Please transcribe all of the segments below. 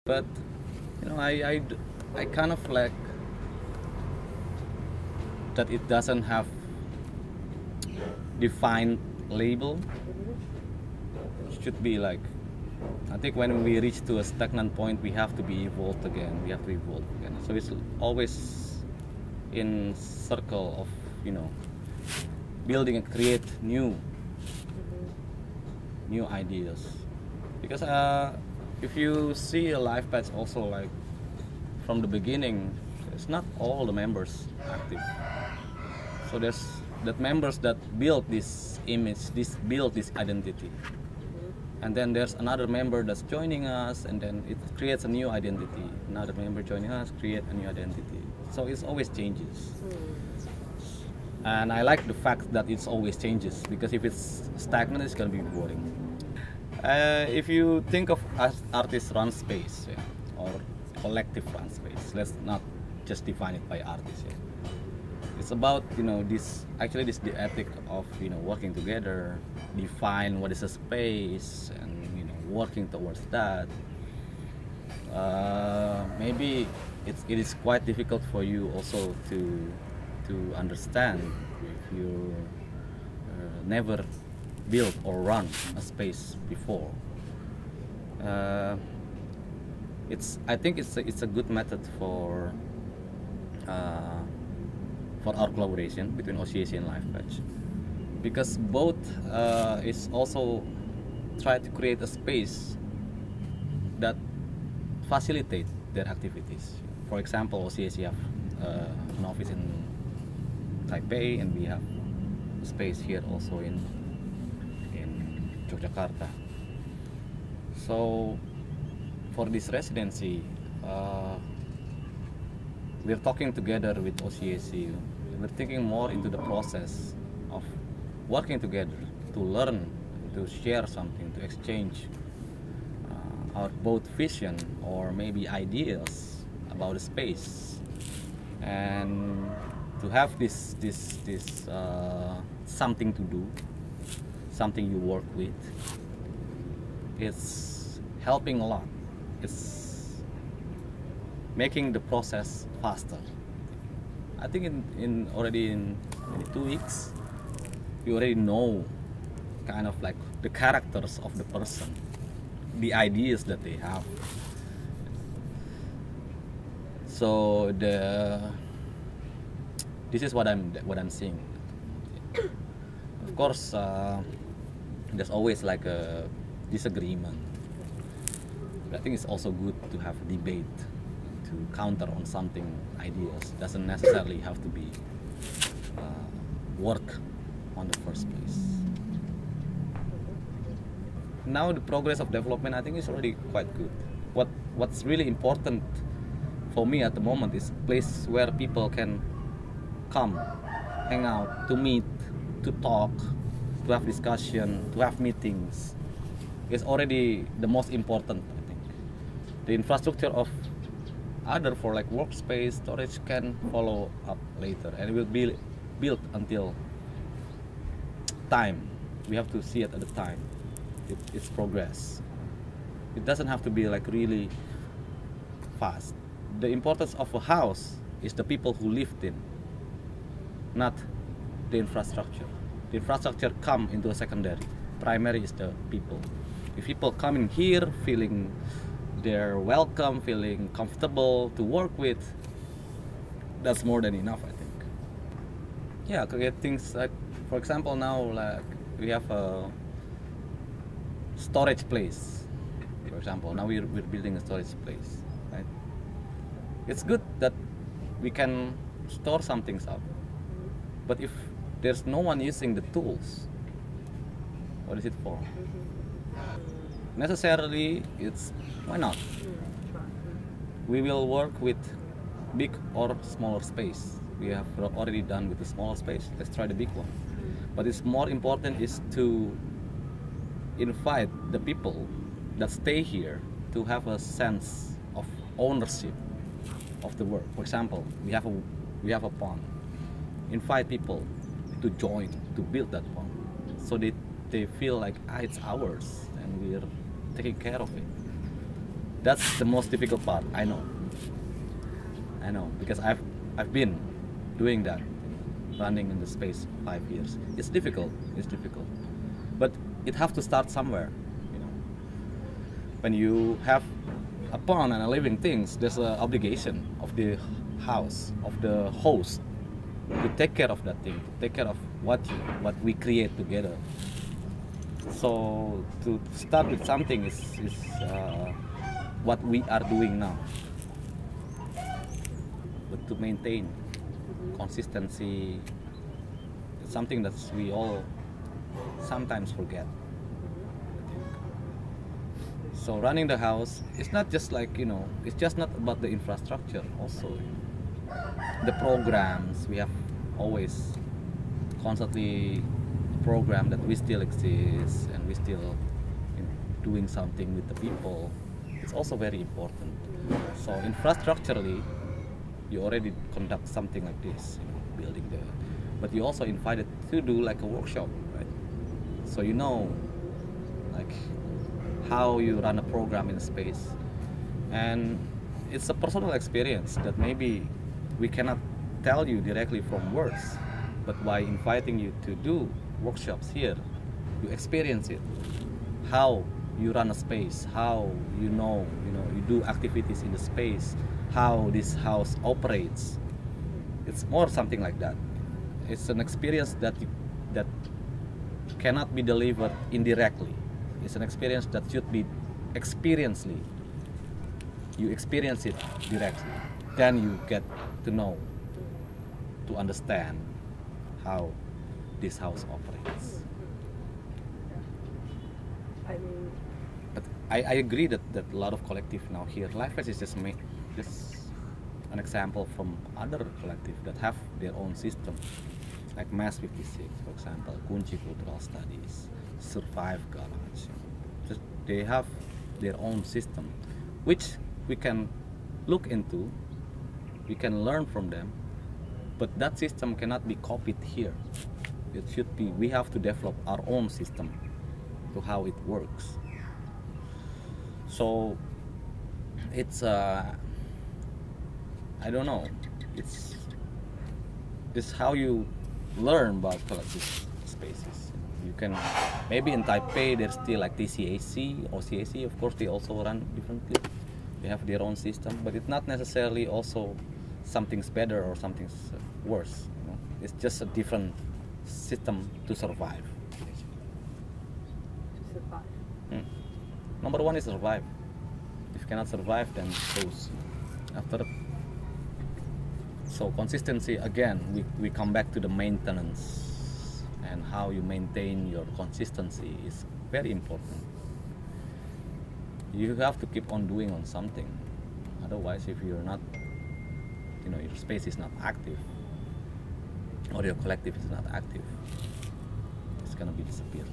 But you know, I kind of like that it doesn't have defined label. It should be like, I think when we reach to a stagnant point, we have to be evolved again. We have to evolve again. So it's always in circle of, you know, building and create new ideas. Because if you see a LIFEPATCH also, like from the beginning, it's not all the members active. So there's that members that build this image, build this identity. And then there's another member that's joining us, and then it creates a new identity. Another member joining us, create a new identity. So it's always changes. And I like the fact that it's always changes, because if it's stagnant, it's going to be boring. If you think of artists run space, yeah, or collective run space, let's not just define it by artists. Yeah. It's about, you know, this the ethic of, you know, working together, define what is a space, and, you know, working towards that. Maybe it is quite difficult for you also to understand if you never built or run a space before. I think it's a good method for our collaboration between OCAC and LIFEPATCH, because both is also try to create a space that facilitate their activities. For example, OCAC have an office in Taipei, and we have a space here also in Yogyakarta. So for this residency, we're talking together with OCAC. We're thinking more into the process of working together to learn, to share something, to exchange our both vision or maybe ideas about the space, and to have this something to do, something you work with. It's helping a lot. It's making the process faster. I think already in 2 weeks, you already know kind of like the characters of the person, the ideas that they have. So this is what I'm seeing. Of course, there's always like a disagreement. But I think it's also good to have a debate, to counter on something ideas. Doesn't necessarily have to be work on the first place. Now the progress of development, I think, is already quite good. What's really important for me at the moment is a place where people can come, hang out, to meet, to talk, to have discussion, to have meetings. Is already the most important, I think. The infrastructure of other for like workspace, storage can follow up later, and it will be built until time. We have to see it at the time. It's progress. It doesn't have to be like really fast. The importance of a house is the people who lived in, not the infrastructure. The infrastructure come into a secondary. Primary is the people. If people come in here feeling they're welcome, feeling comfortable to work with, that's more than enough, I think. Yeah, create things like, for example, now like we have a storage place. For example, now we're building a storage place, right? It's good that we can store some things up, but if there's no one using the tools, what is it for? Necessarily, it's why not? We will work with big or smaller space. We have already done with the smaller space. Let's try the big one. But it's more important is to invite the people that stay here to have a sense of ownership of the work. For example, we have a pond. Invite people to join to build that pond, so they feel like it's ours and we're taking care of it. That's the most difficult part. I know, because I've been doing that, running in the space 5 years. It's difficult, but it have to start somewhere. You know, when you have a pond and a living things, there's an obligation of the house, of the host, to take care of that thing, to take care of what we create together. So to start with something is what we are doing now. But to maintain consistency, it's something that we all sometimes forget. So running the house, it's not just like, you know, it's just not about the infrastructure. Also, the programs, we have always constantly program that we still exist and we still, you know, doing something with the people. It's also very important. So infrastructurally, you already conduct something like this, you know, building the, but you also invited to do like a workshop, right? So you know, like how you run a program in a space, and it's a personal experience that maybe we cannot tell you directly from words, but by inviting you to do workshops here, you experience it, how you run a space, how you do activities in the space, how this house operates. It's more something like that. It's an experience that cannot be delivered indirectly. It's an experience that should be experiencely. You experience it directly, then you get to know, to understand how this house operates. But I agree that a lot of collective now here, LIFEPATCH is just an example from other collective that have their own system, like Mass 56, for example, Kunci Cultural Studies, Survive Garage. They have their own system, which we can look into, we can learn from them, but that system cannot be copied here. It should be, we have to develop our own system to how it works. So it's I don't know, it's how you learn about collective spaces. You can, maybe in Taipei there's still like TCAC, OCAC, of course they also run differently. They have their own system, but it's not necessarily also something's better or something's worse. You know? It's just a different system to survive. To survive. Number one is survive. If you cannot survive, then close. After, so consistency again, we come back to the maintenance, and how you maintain your consistency is very important. You have to keep on doing on something. Otherwise, if you're not, you know, your space is not active, or your collective is not active, it's gonna be disappear.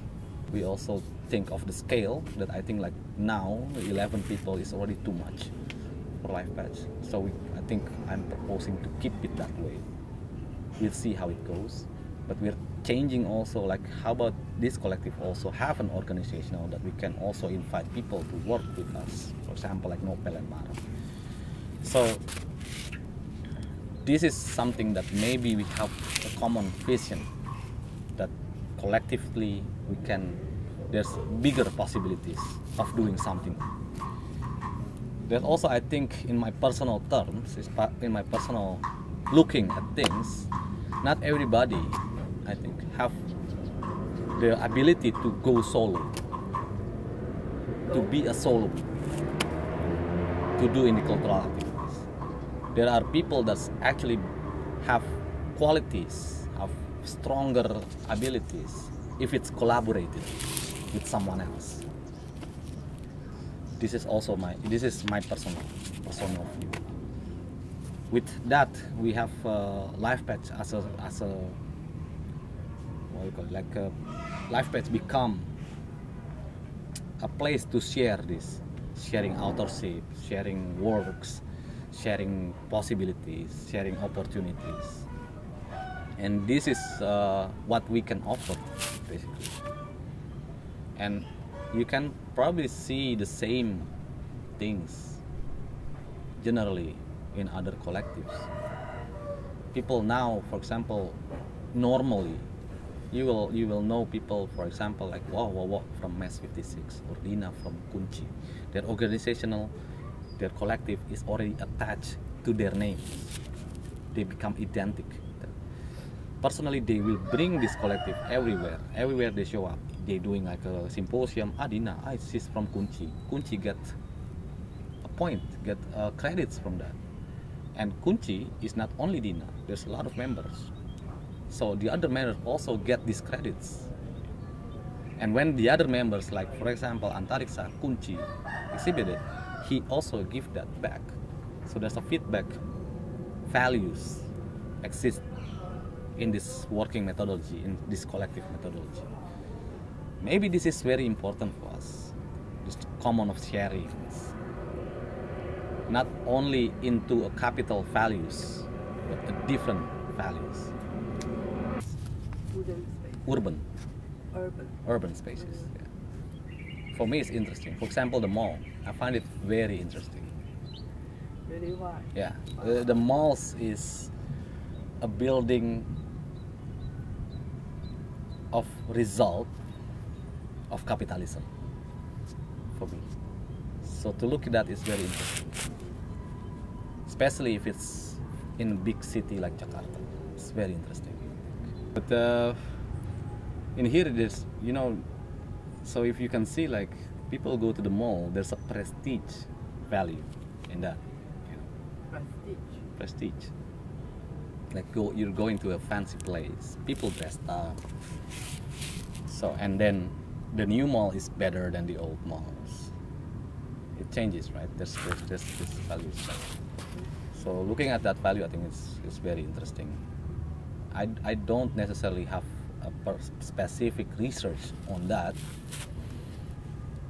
We also think of the scale that I think like now 11 people is already too much for LIFEPATCH. So I think I'm proposing to keep it that way. We'll see how it goes, but we're changing also, like how about this collective also have an organization that we can also invite people to work with us, for example like Nopel and Mara. So this is something that maybe we have a common vision, that collectively we can, there's bigger possibilities of doing something. There's also, I think, in my personal terms, in my personal looking at things, not everybody, I think, have the ability to go solo, to be a solo, to do in the cultural activities. There are people that actually have qualities, have stronger abilities if it's collaborated with someone else. This is also my personal view. With that, we have LIFEPATCH as a what do you call it? Like LIFEPATCH become a place to share this, sharing authorship, sharing works, sharing possibilities, sharing opportunities, and this is what we can offer basically. And you can probably see the same things generally in other collectives. People now, for example, normally, you will know people, for example, like Wow from MES 56 or Dina from Kunci. Their organizational, their collective is already attached to their names. They become identical. Personally, they will bring this collective everywhere. Everywhere they show up, they doing like a symposium. Dina, she's from Kunci. Kunci get a point, get credits from that. And Kunci is not only Dina. There's a lot of members. So the other members also get these credits. And when the other members, like for example Antariksa, Kunci, exhibited, he also give that back. So there's a feedback values exist in this working methodology, in this collective methodology. Maybe this is very important for us, this common of sharing, not only into a capital values, but a different values. Urban spaces. Yeah. For me, it's interesting. For example, the mall. I find it very interesting. Really, why? Yeah, the malls is a building of result of capitalism. For me, so to look at that is very interesting, especially if it's in a big city like Jakarta. It's very interesting. But in here it is, you know, so if you can see, like, people go to the mall, there's a prestige value in that, you know. Prestige. Like you're going to a fancy place, people dressed up. So, and then the new mall is better than the old malls. It changes, right? There's this value. So looking at that value, I think it's very interesting. I don't necessarily have a specific research on that,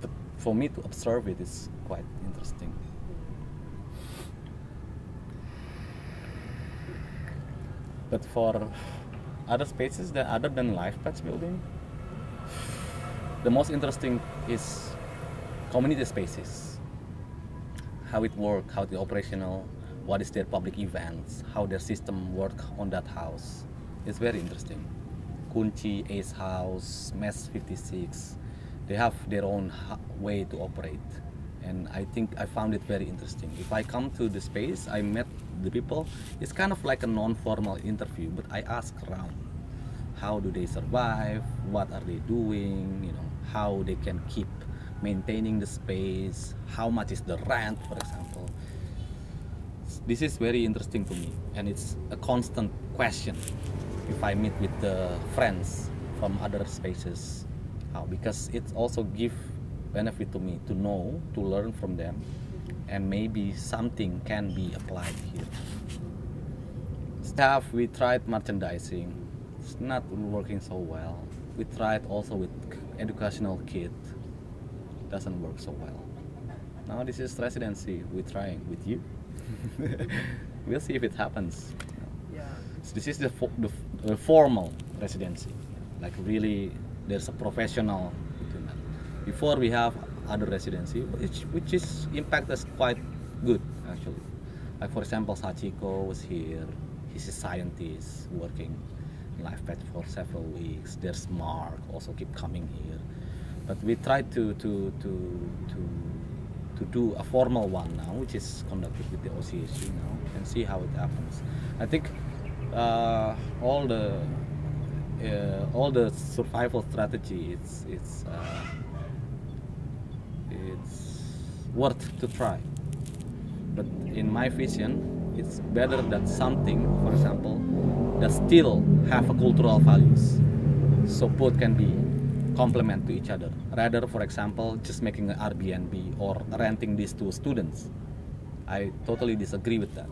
but for me to observe it is quite interesting. But for other spaces that other than LIFEPATCH building, the most interesting is community spaces. How it works, how the operational, what is their public events, how their system work on that house. It's very interesting. Kunci, Ace House, MES 56, they have their own way to operate. And I think I found it very interesting. If I come to the space, I met the people, it's kind of like a non-formal interview, but I ask around. How do they survive? What are they doing? You know, how they can keep maintaining the space? How much is the rent, for example? This is very interesting to me, and it's a constant question if I meet with the friends from other spaces. How? Because it also gives benefit to me to know, to learn from them, and maybe something can be applied here. Staff, we tried merchandising. It's not working so well. We tried also with educational kit. Doesn't work so well. Now this is residency. We're trying with you. We'll see if it happens. Yeah. So this is the formal residency. Like really, there's a professional between that. Before we have other residency, which is impact us quite good actually. Like for example, Sachiko was here. He's a scientist working in LIFEPATCH for several weeks. There's Mark also keep coming here. But we try to do a formal one now, which is conducted with the OCAC now, and see how it happens. I think all the survival strategy, it's worth to try. But in my vision, it's better that something, for example, that still have a cultural values, so both can be complement to each other, rather, for example, just making an Airbnb or renting this to students. I totally disagree with that.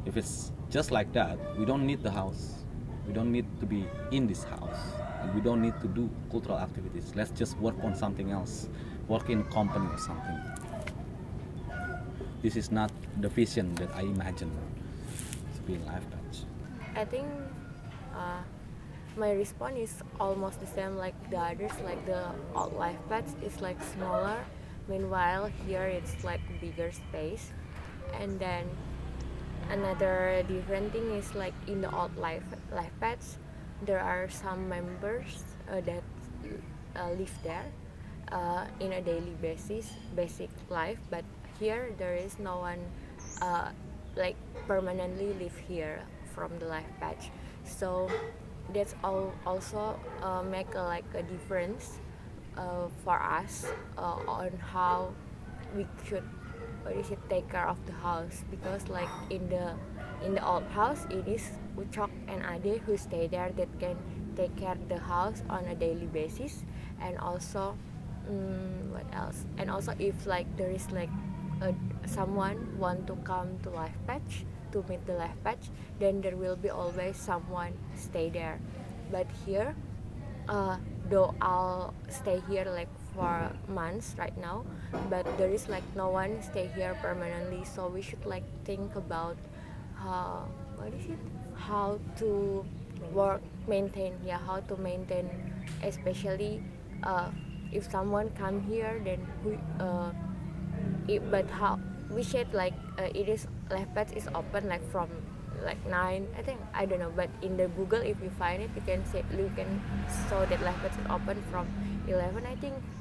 If it's just like that, we don't need the house. We don't need to be in this house, and we don't need to do cultural activities. Let's just work on something else, work in company or something. This is not the vision that I imagine to be in LIFEPATCH. I think my response is almost the same like the others. Like the old LIFEPATCH is like smaller, meanwhile here it's like bigger space. And then another different thing is like in the old LIFEPATCH, there are some members that live there in a daily basis, basic life. But here there is no one like permanently live here from the LIFEPATCH. So that's also make like a difference for us on how we should take care of the house, because like in the old house it is Ucok and Ade who stay there that can take care of the house on a daily basis. And also what else, and also if like there is like someone want to come to LIFEPATCH to meet the LIFEPATCH, then there will be always someone stay there. But here though I'll stay here like for months right now, but there is like no one stay here permanently. So we should like think about how to maintain, especially if someone come here, then but how we should like it is LIFEPATCH is open like from like 9, I don't know, but in the Google if you find it, you can show that LIFEPATCH is open from 11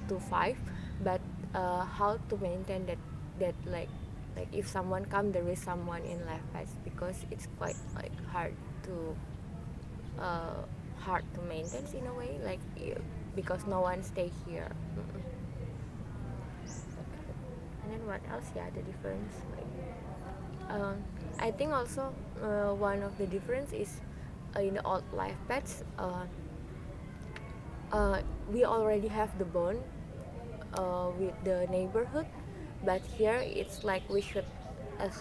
to 5. But how to maintain that like if someone come, there is someone in LIFEPATCH, because it's quite like hard to maintain in a way, like because no one stay here. And then what else? Yeah, the difference. I think also one of the difference is in the old LIFEPATCH, we already have the bond with the neighborhood, but here it's like we should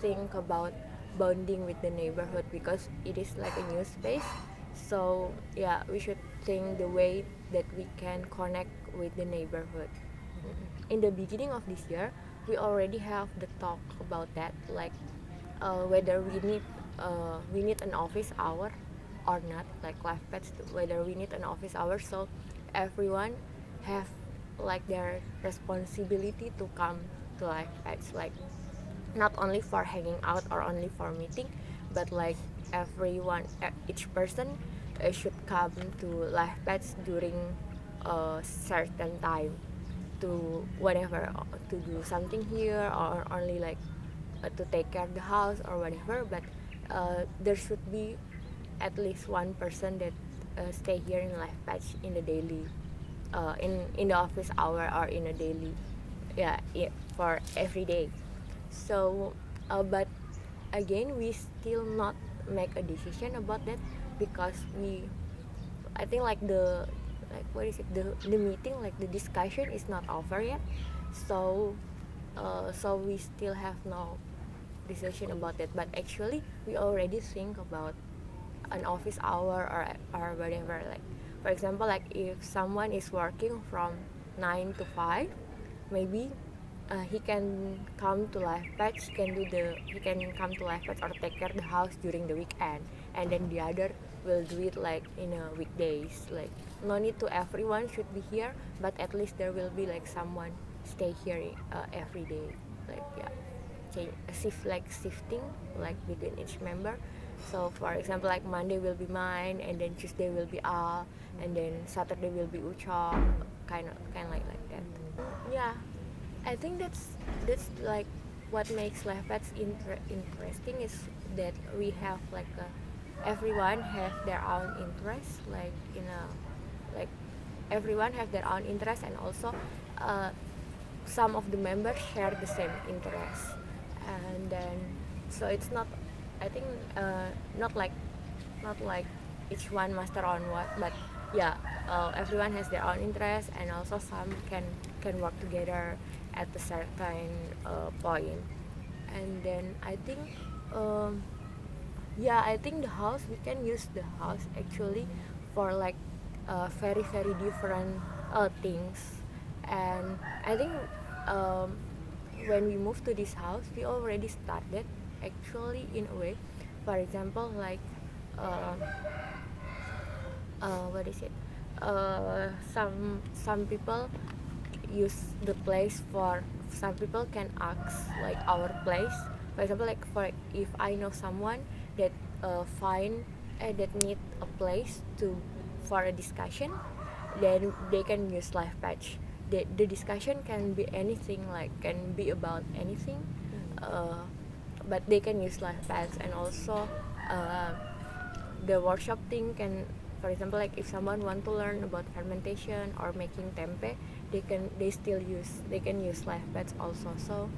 think about bonding with the neighborhood, because it is like a new space. So yeah, we should think the way that we can connect with the neighborhood. In the beginning of this year, we already have the talk about that, like whether we need an office hour or not, like LIFEPATCH, whether we need an office hour, so everyone have like their responsibility to come to LIFEPATCH, like not only for hanging out or only for meeting, but like everyone, each person should come to LIFEPATCH during a certain time to whatever, to do something here, or only like to take care of the house or whatever. But there should be at least one person that stay here in LIFEPATCH in the daily in the office hour, or in a daily for every day. So but again, we still not make a decision about that, because I think like the meeting, like the discussion is not over yet. So we still have no decision about that. But actually we already think about an office hour or whatever, like for example, like if someone is working from 9 to 5, maybe he can come to LIFEPATCH, he can come to LIFEPATCH or take care of the house during the weekend, and then the other will do it like in a weekdays. Like no need to everyone should be here, but at least there will be like someone stay here every day, like shifting like between each member. So for example, like Monday will be mine, and then Tuesday will be Al, and then Saturday will be Ucok, kind of like that. Yeah, I think that's like what makes LIFEPATCH interesting, is that we have like everyone have their own interest, like like everyone have their own interest, and also some of the members share the same interest. And then so it's not, I think not like each one master on what, but everyone has their own interest, and also some can work together at a certain point. And then I think I think the house, we can use the house actually for like very different things. And I think when we moved to this house, we already started actually in a way. For example, like some people use the place for some people can ask like our place. For example, like if I know someone that that need a place for a discussion, then they can use LifePatch. The discussion can be anything, like can be about anything, but they can use LifePatch. And also the workshop thing can, for example, like if someone want to learn about fermentation or making tempe, they can use LifePatch also. So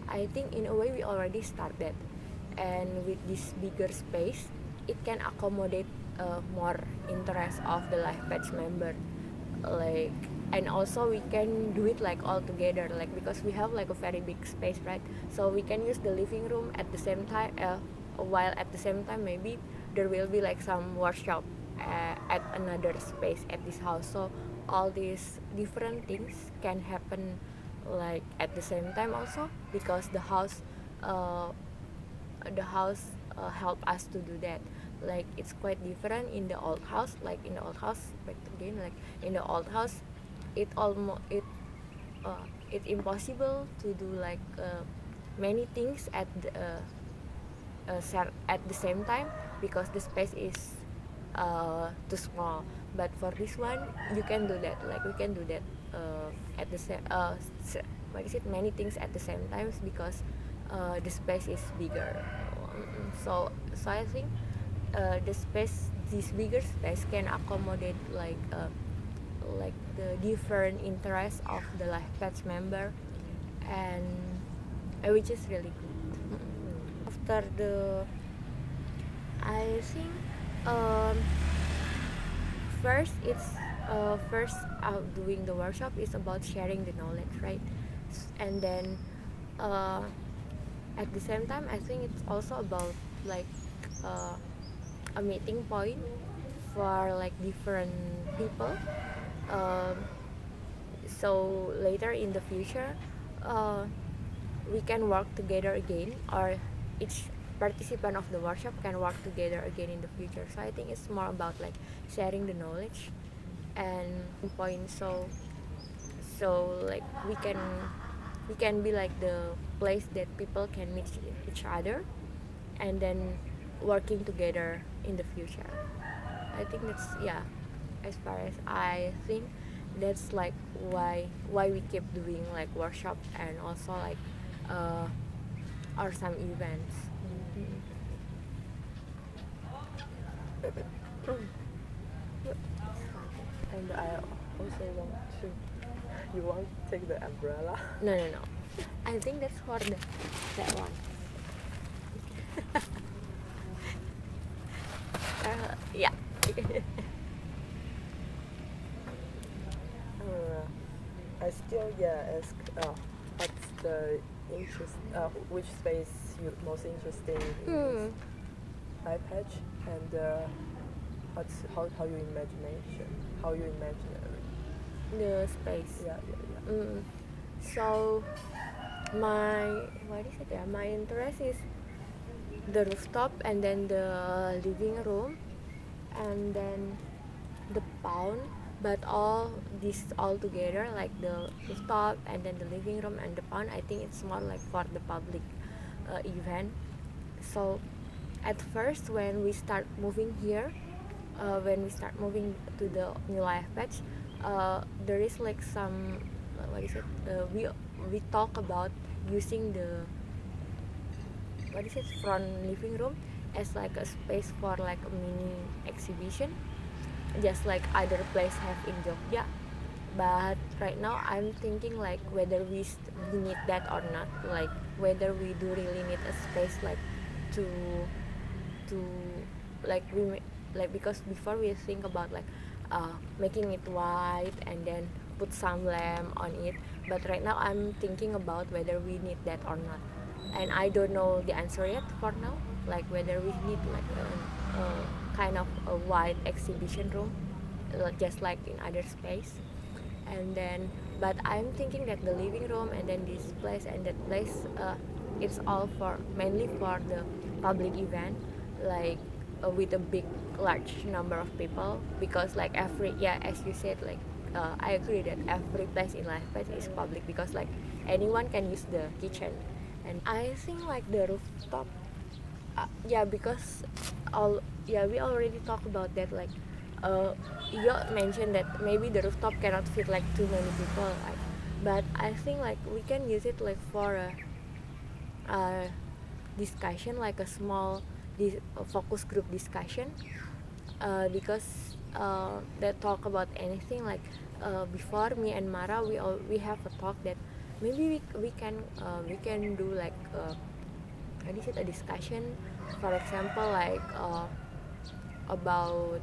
I think in a way we already started, and with this bigger space, it can accommodate more interest of the LifePatch member, like, and also we can do it like all together, like because we have like a very big space, right? So we can use the living room at the same time, while at the same time maybe there will be like some workshop at another space at this house. So all these different things can happen like at the same time also, because the house help us to do that. Like it's quite different in the old house. Like in the old house, back again, like in the old house, it's impossible to do like many things at the same time, because the space is too small. But for this one, you can do that. Like we can do that at the same many things at the same time, because the space is bigger. So I think this bigger space can accommodate like the different interests of the LifePatch member, and which is really good. After I think first out doing the workshop is about sharing the knowledge, right? And then at the same time, I think it's also about like a meeting point for like different people. So later in the future, we can work together again, or each participant of the workshop can work together again in the future. So I think it's more about like sharing the knowledge and point. So like we can be like the place that people can meet each other, and then working together in the future. I think that's, yeah, as far as I think, that's like why we keep doing like workshop and also like or some events. And I also want to. You want to take the umbrella? No. I think that's for that one. Yeah. I still ask what's the interest, which space you most interested in this LifePatch, and how you imagine The space. Yeah. So my interest is the rooftop, and then the living room, and then the pond. But all this all together, like the rooftop and then the living room and the pond, I think it's more like for the public event. So at first, when we start moving here, when we start moving to the new LifePatch, there is like some we talk about using the front living room as like a space for like a mini exhibition, just like other place have in Jogja. But right now I'm thinking like whether we need that or not, like whether we do really need a space like to like because before we think about like making it white and then put some lamp on it, but right now I'm thinking about whether we need that or not, and I don't know the answer yet for now, like whether we need like a kind of a wide exhibition room just like in other space. And then but I'm thinking that the living room and then this place and that place, it's all mainly for the public event, like with a large number of people, because like as you said, like I agree that every place in LifePatch is public, because like anyone can use the kitchen. And I think like the rooftop, because we already talked about that. Like you mentioned that maybe the rooftop cannot fit like too many people, like, but I think like we can use it like for a discussion, like a small focus group discussion, because they talk about anything. Like before, me and Mara, we have a talk that maybe we can do like a discussion, for example, like about,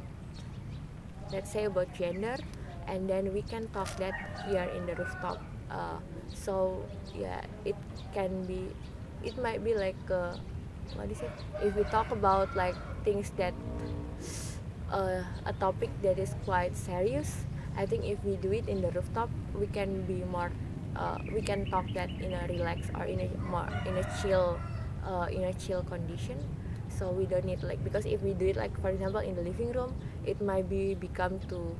let's say, about gender, and then we can talk that here in the rooftop. So yeah, it might be like if we talk about like things that a topic that is quite serious, I think if we do it in the rooftop, we can be more we can talk that in a relaxed or in a chill condition. So we don't need like, because if we do it like, for example, in the living room, it might become too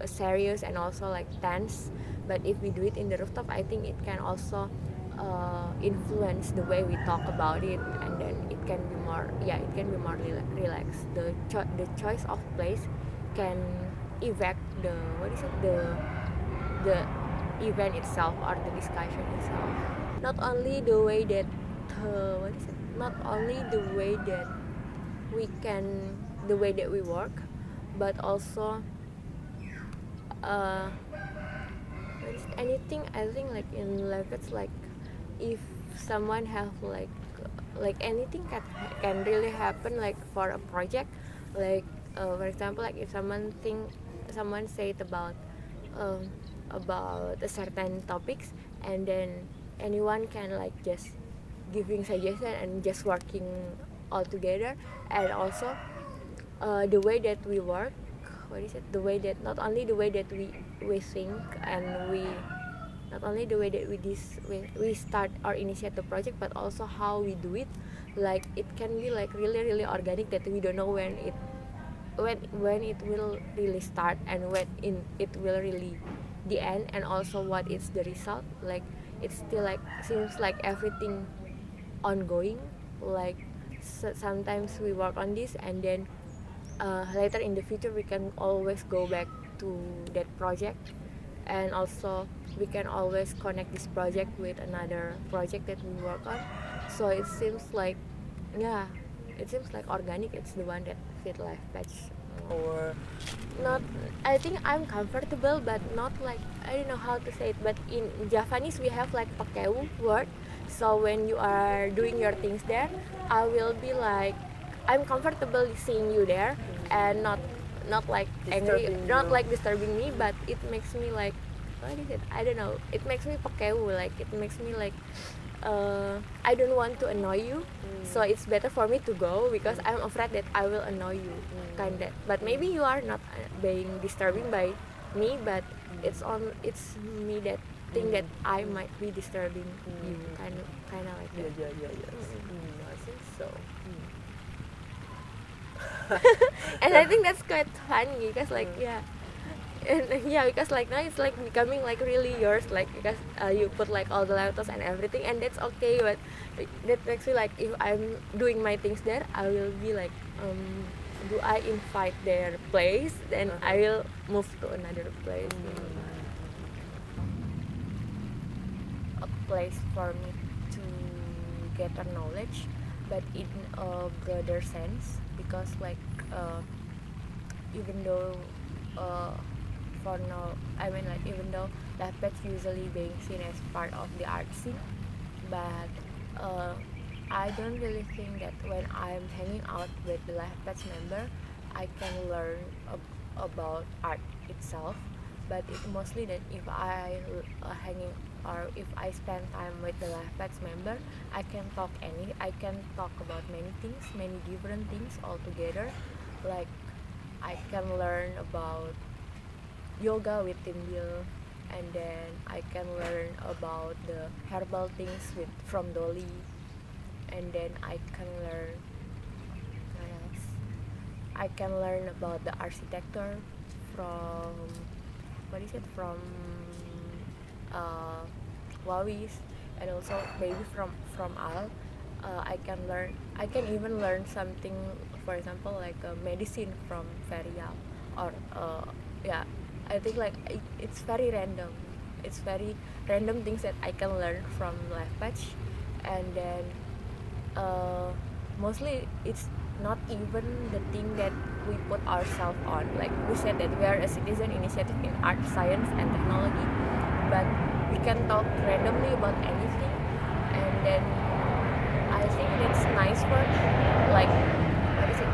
serious and also like tense. But if we do it in the rooftop, I think it can also influence the way we talk about it, and then it can be more relaxed. The choice of place can affect the event itself or the discussion itself. Not only the way that we work, but also anything. I think like in life, it's like if someone have like anything can really happen, like for a project, like for example, like if someone said about a certain topics, and then anyone can like just giving suggestion and just working all together. And also the way that we work, the way that not only the way that we think, and not only the way that we start or initiate the project, but also how we do it. Like it can be like really organic, that we don't know when it will really start and when it will really the end, and also what is the result. Like it's still like seems like everything ongoing. Like sometimes we work on this, and then later in the future we can always go back to that project, and also we can always connect this project with another project that we work on. So it seems like organic. It's the one that fit LIFEPATCH. Or not, I think I'm comfortable, but not like, I don't know how to say it, but in Javanese we have like pakeu word. So when you are doing your things there, I will be like, I'm comfortable seeing you there, and not like angry, not like disturbing me, but it makes me like, what is it? I don't know. It makes me pakeu, like it makes me like I don't want to annoy you, so it's better for me to go, because I'm afraid that I will annoy you, kinda. But maybe you are not being disturbing by me, but it's me that think that I might be disturbing you, kind of like that. I think so. And I think that's quite funny, because like because like now it's like becoming like really yours, like because you put like all the letters and everything, and that's okay. But that makes me like, if I'm doing my things there, I will be like, do I invite their place? Then I will move to another place. A place for me to get a knowledge, but in a broader sense, because like even though for now, I mean like even though LIFEPATCH usually being seen as part of the art scene, but I don't really think that when I'm hanging out with the LIFEPATCH member, I can learn about art itself. But it's mostly that if I if I spend time with the LIFEPATCH member, I can talk about many things, many different things all together. Like I can learn about yoga with Timbil, and then I can learn about the herbal things from Dolly, and then I can learn what else? I can learn about the architecture from Wawis, and also maybe from Al. I can even learn something, for example, like medicine from Ferial, or yeah, I think like it's very random. It's very random things that I can learn from LifePatch, and then mostly it's not even the thing that we put ourselves on. Like we said that we are a citizen initiative in art, science, and technology, but we can talk randomly about anything, and then I think that's nice for like what is it?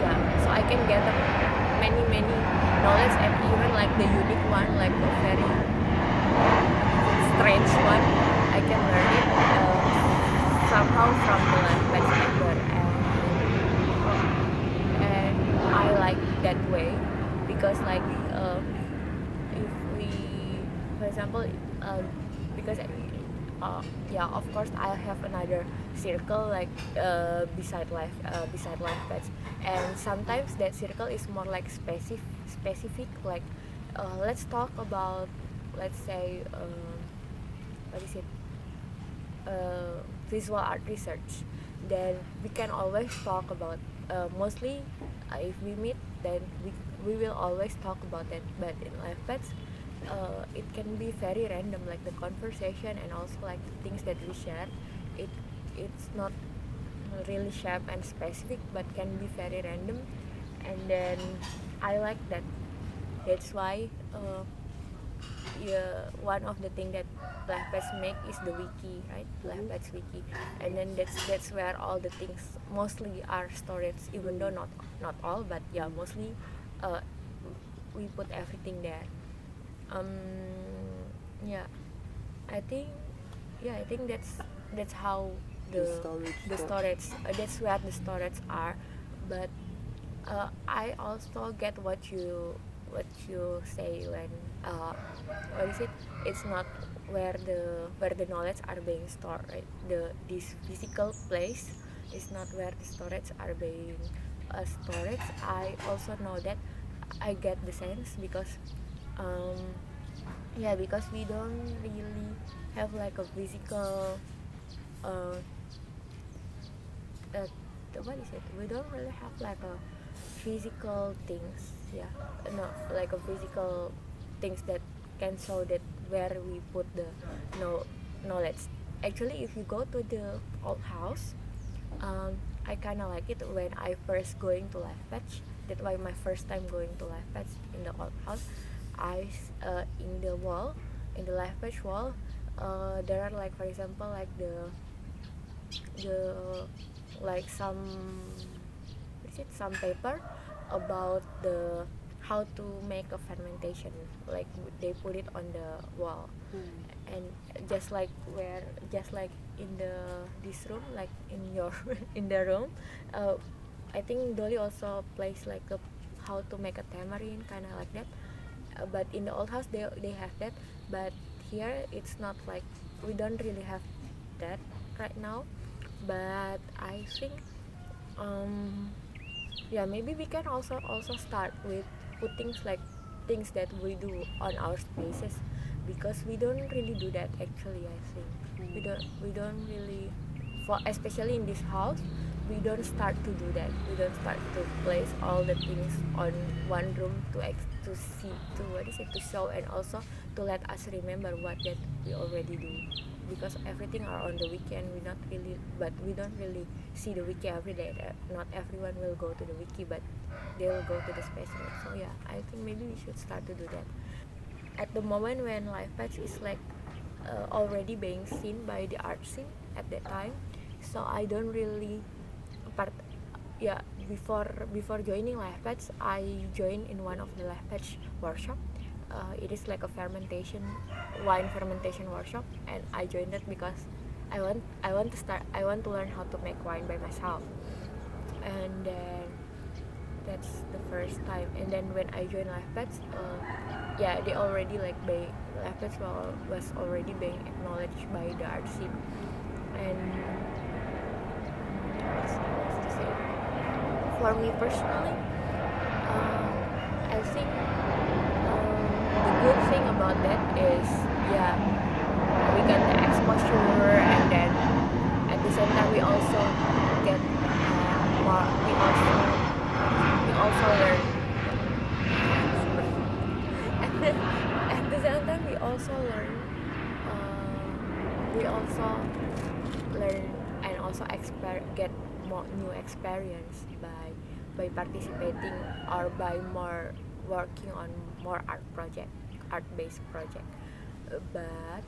Yeah, so I can gather many knowledge, and even like the unique one, like a very strange one, I can learn it somehow from the LifePatch member, and I like that way because like if we, for example, because yeah, of course I have another circle like beside LifePatch, and sometimes that circle is more like specific, like let's talk about, let's say what is it, visual art research. Then we can always talk about mostly if we meet, then we will always talk about that. But in LifePatch, it can be very random, like the conversation and also like the things that we share. It's not really sharp and specific, but can be very random, and then I like that. That's why yeah, one of the thing that LifePatch make is the wiki, right? LifePatch wiki, and then that's where all the things mostly are stored, even though not all, but yeah, mostly we put everything there. Yeah, I think that's how the storage that's where the storage are. But I also get what you say when what is it? It's not where the knowledge are being stored, right? This physical place is not where the storage are being stored. I also know that. I get the sense because yeah, because we don't really have like a physical what is it? We don't really have like a physical things, yeah, no, like a physical things that can show that where we put the knowledge. Actually, if you go to the old house, I kind of like it when I first going to LifePatch. That's why my first time going to LifePatch in the old house, in the wall, in the LifePatch wall, there are like, for example, like the like some paper about the how to make a fermentation, like they put it on the wall. And just like in this room, like in your in the room, I think Dolly also plays like how to make a tamarind, kind of like that. But in the old house they have that, but here it's not, like we don't really have that right now. But I think yeah, maybe we can also start with putting like things that we do on our spaces, because we don't really do that actually. I think we don't really, for especially in this house, we don't start to do that. We don't start to place all the things on one room to see, to what is it, to show, and also to let us remember what that we already do. Because everything are on the weekend, we don't really see the wiki every day. Not everyone will go to the wiki, but they will go to the specimen. So yeah, I think maybe we should start to do that. At the moment when LifePatch is like already being seen by the art scene at that time, so I don't really before joining LifePatch, I joined in one of the LifePatch workshop. It is like a wine fermentation workshop, and I joined it because I want to learn how to make wine by myself. And then that's the first time. And then when I joined LifePatch, yeah, they already LifePatch was already being acknowledged by the art scene. And what's to say? For me personally, I think the good thing about that is, yeah, we get the exposure, and then at the same time we also get more. We also learn. At the same time we also learn. And also get more new experience by participating or by more working on more art-based project. But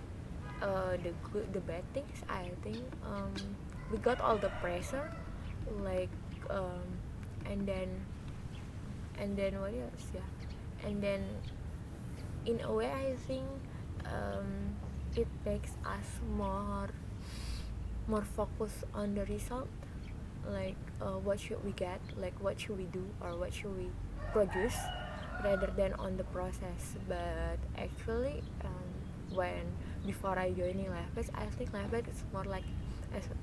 the bad things, I think we got all the pressure, like and then what else? Yeah, and then in a way I think it makes us more focused on the result, like what should we get, like what should we do or what should we produce, rather than on the process. But actually before I joining LIFEPATCH, I think LIFEPATCH is more like,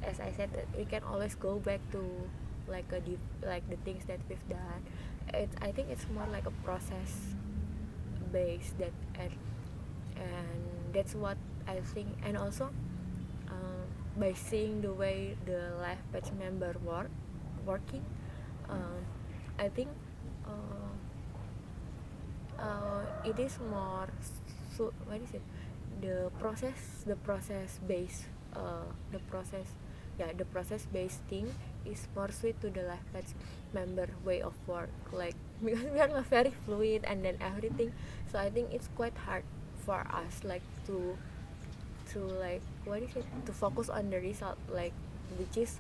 as I said, that we can always go back to like the things that we've done. I think it's more like a process based, and that's what I think. And also by seeing the way the LIFEPATCH member working, I think it is more what is it? The process based thing is more sweet to the LIFEPATCH member way of work, like because we are not very fluid and then everything. So I think it's quite hard for us, like to like what is it, to focus on the result, like which is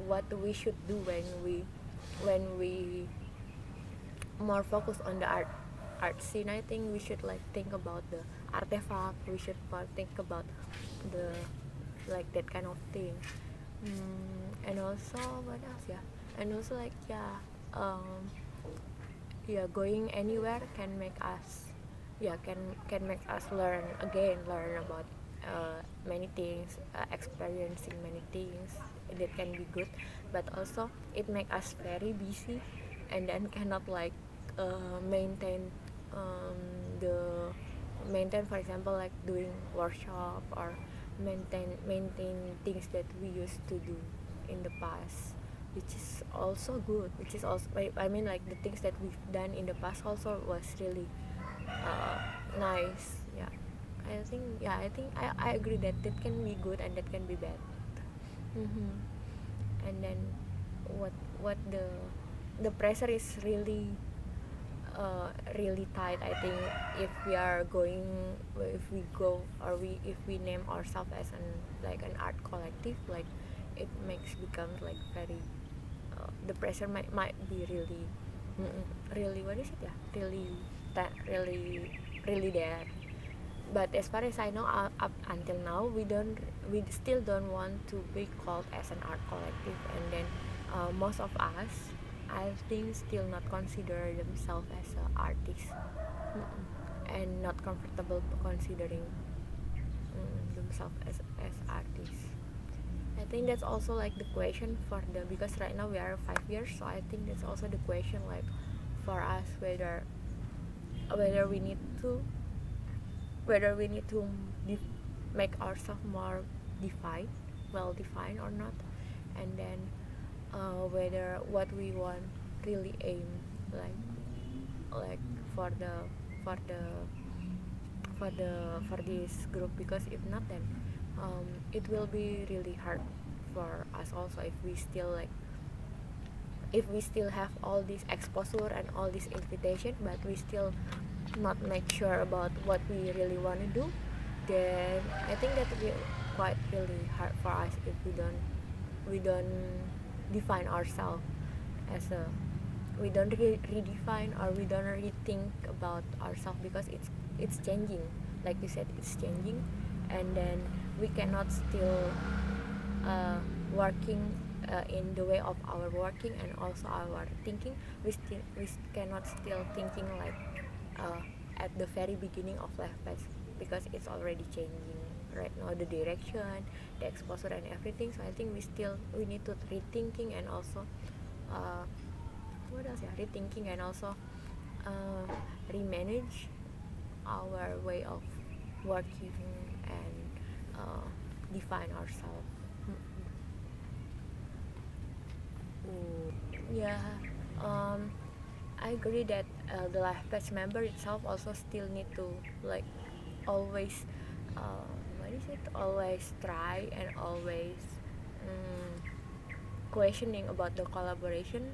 what we should do when we more focus on the art scene. I think we should like think about the artifact, we should more think about the like that kind of thing. And also what else? Yeah, and also like going anywhere can make us can make us learn about many things, experiencing many things that can be good, but also it make us very busy, and then cannot like maintain for example like doing workshop or maintain things that we used to do in the past, which is also good, which is also, I mean like the things that we've done in the past also was really nice. I think I agree that can be good and that can be bad. And then what the pressure is really tight. I think if we name ourselves as an art collective, like it becomes like very the pressure might be really what is it? Really there. But as far as I know, up until now, we still don't want to be called as an art collective, and then most of us, I think, still not consider themselves as an artist, and not comfortable considering themselves as artists. I think that's also like the question because right now we are 5 years, so I think that's also the question like for us whether we need to make ourselves more well defined or not, and then whether what we want really aim like for this group, because if not, then it will be really hard for us also if we still have all this exposure and all this invitation, but we still not make sure about what we really want to do. Then I think that will be quite really hard for us if we don't define ourselves we don't redefine or we don't rethink about ourselves, because it's changing, like you said, it's changing, and then we cannot still working in the way of our working and also our thinking. We cannot still thinking like at the very beginning of LIFEPATCH, because it's already changing right now, the direction, the exposure and everything. So I think we need to rethinking and also rethinking and also remanage our way of working and define ourselves. Yeah, I agree that the LIFEPATCH member itself also still need to like always always try and always questioning about the collaboration.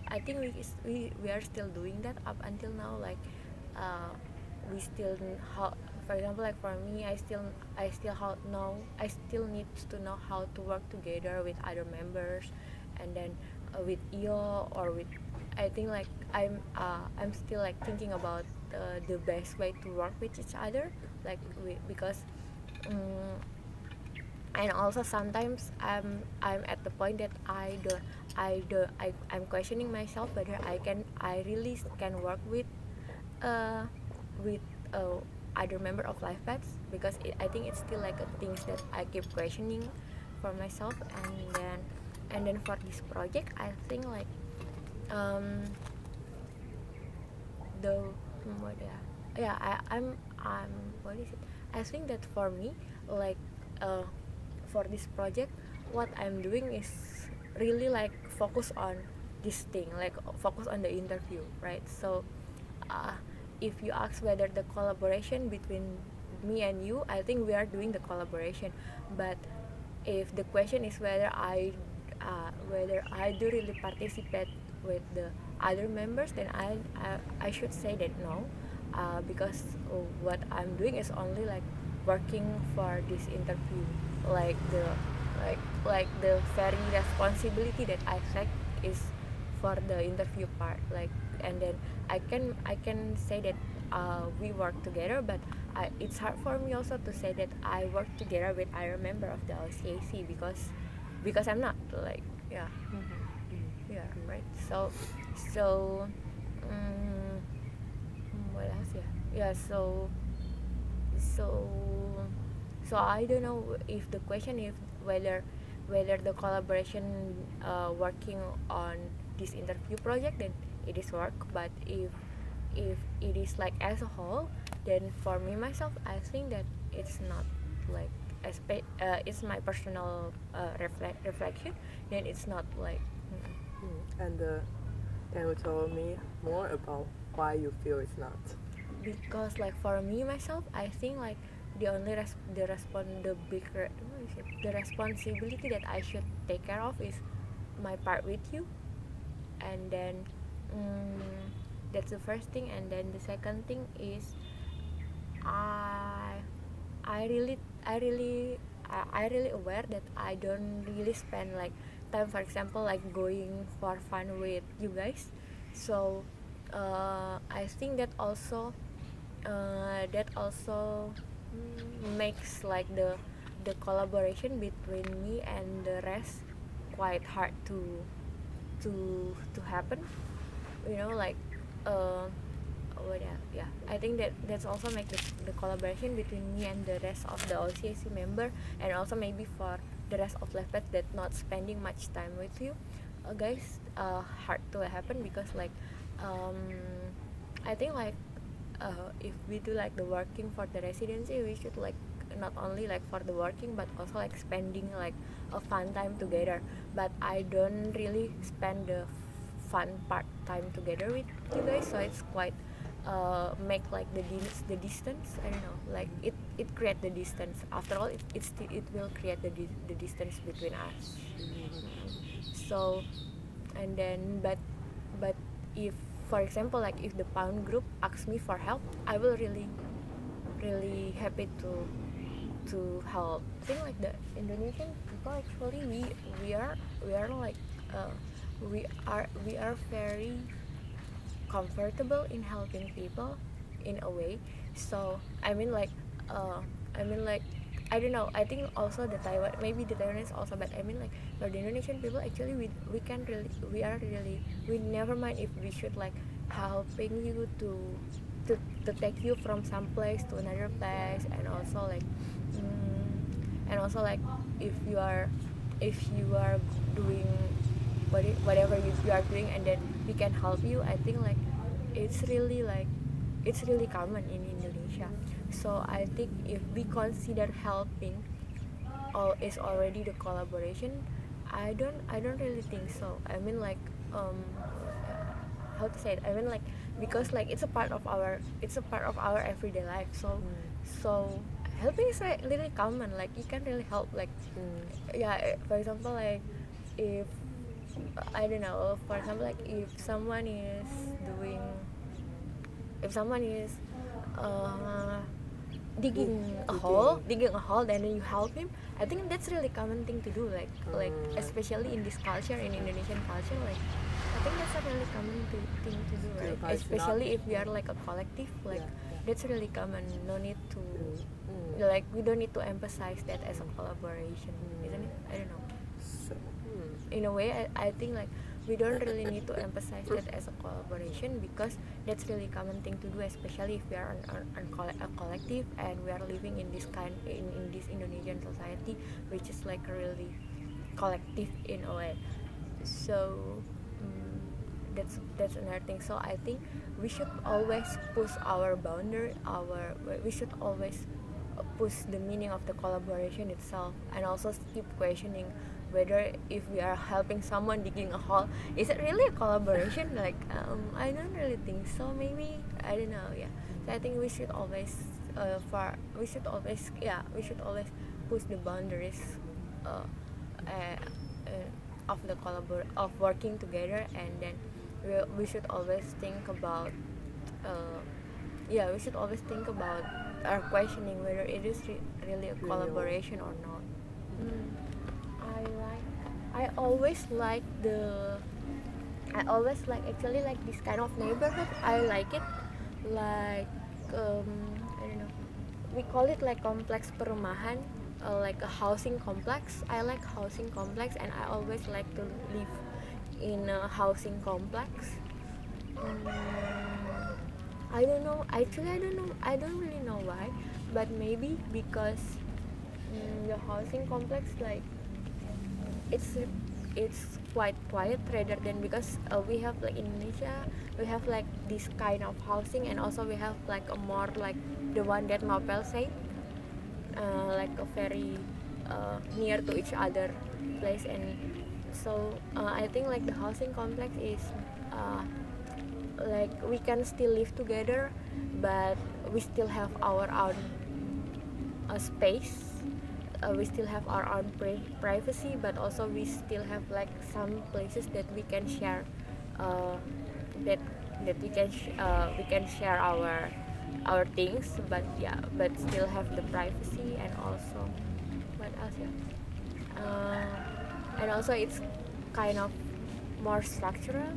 I think we are still doing that up until now. Like we still for example, like for me, I still need to know how to work together with other members, and then with Iyo or with, I think like I'm still like thinking about the best way to work with each other, like because and also sometimes I'm at the point that I'm questioning myself whether I really can work with other member of LIFEPATCH, because I think it's still like a things that I keep questioning for myself. And then for this project, I think like I think that for me, like for this project, what I'm doing is really like focus on this thing, like focus on the interview, right? So if you ask whether the collaboration between me and you, I think we are doing the collaboration. But if the question is whether I do really participate with the other members, then I should say that no, because what I'm doing is only like working for this interview, like the very responsibility that I take is for the interview part, like, and then I can say that we work together, but it's hard for me also to say that I work together with other member of the OCAC because I'm not, like, yeah. Yeah, right. So what else? Yeah. So I don't know if the question is whether the collaboration working on this interview project, then it is work. But if it is like as a whole, then for me myself, I think that it's not like it's my personal reflection. Then it's not like. And can you tell me more about why you feel it's not? Because like for me myself, I think like the responsibility that I should take care of is my part with you, and then that's the first thing. And then the second thing is I really aware that I don't really spend like time, for example, like going for fun with you guys. So I think that also makes like the collaboration between me and the rest quite hard to happen, you know, like I think that's also make the collaboration between me and the rest of the OCAC member, and also maybe for the rest of LIFEPATCH that not spending much time with you guys hard to happen, because like I think like if we do like the working for the residency, we should like not only like for the working but also like spending like a fun time together. But I don't really spend the fun part time together with you guys, so it's quite make like the distance. I don't know, like it create the distance. After all, it will create the distance between us. So, and then but if, for example, like if the pound group asks me for help, I will really happy to help. I think like the Indonesian people, actually we are like we are very comfortable in helping people in a way. So I mean like I don't know, I think also the Taiwan, maybe the Taiwanese also, but I mean like for the Indonesian people, actually we never mind if we should like helping you to take you from some place to another place, and also like if you are doing whatever you are doing, and then we can help you. I think like it's really common in Indonesia. So I think if we consider helping is already the collaboration, I don't really think so. I mean like how to say it? I mean like because like it's a part of our everyday life. So helping is like really common. Like you can really help. Like yeah, for example, like if I don't know. For example, like if someone is digging a hole, then you help him. I think that's really common thing to do. Like especially in this culture, in Indonesian culture, like I think that's a really common thing to do, right? Especially if we are like a collective, like that's really common. No need to like we don't need to emphasize that as a collaboration, isn't it? I don't know. So, in a way, I think like we don't really need to emphasize that as a collaboration because that's really common thing to do, especially if we are a collective and we are living in this in this Indonesian society, which is like really collective in a way. So that's another thing. So I think we should always push our boundary. We should always push the meaning of the collaboration itself, and also keep questioning whether if we are helping someone digging a hole, is it really a collaboration? Like I don't really think so. Maybe I don't know. Yeah. So I think we should always push the boundaries of working together, and then we should always think about our questioning whether it is really a collaboration or not. I always like actually like this kind of neighborhood. I like it like I don't know, we call it like complex perumahan, like a housing complex. I like housing complex, and I always like to live in a housing complex. I don't know, actually I don't really know why, but maybe because the housing complex, like it's quite quiet rather than, because we have like in Indonesia we have like this kind of housing, and also we have like a more like the one that Nopel said, like a very near to each other place. And so I think like the housing complex is like we can still live together, but we still have our own space. We still have our own privacy, but also we still have like some places that we can share, that we can share our things, but still have the privacy. And also what else, and also it's kind of more structured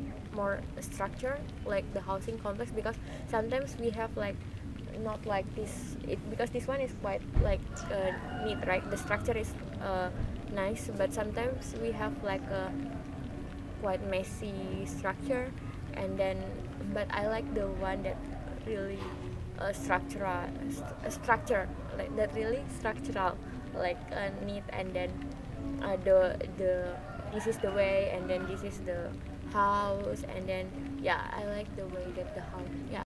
like the housing complex, because sometimes we have like not like this, because this one is quite like neat, right? The structure is nice, but sometimes we have like a quite messy structure. And then but I like the one that really structure like that, really structural, like neat. And then the this is the way, and then this is the house, and then I like the way that the house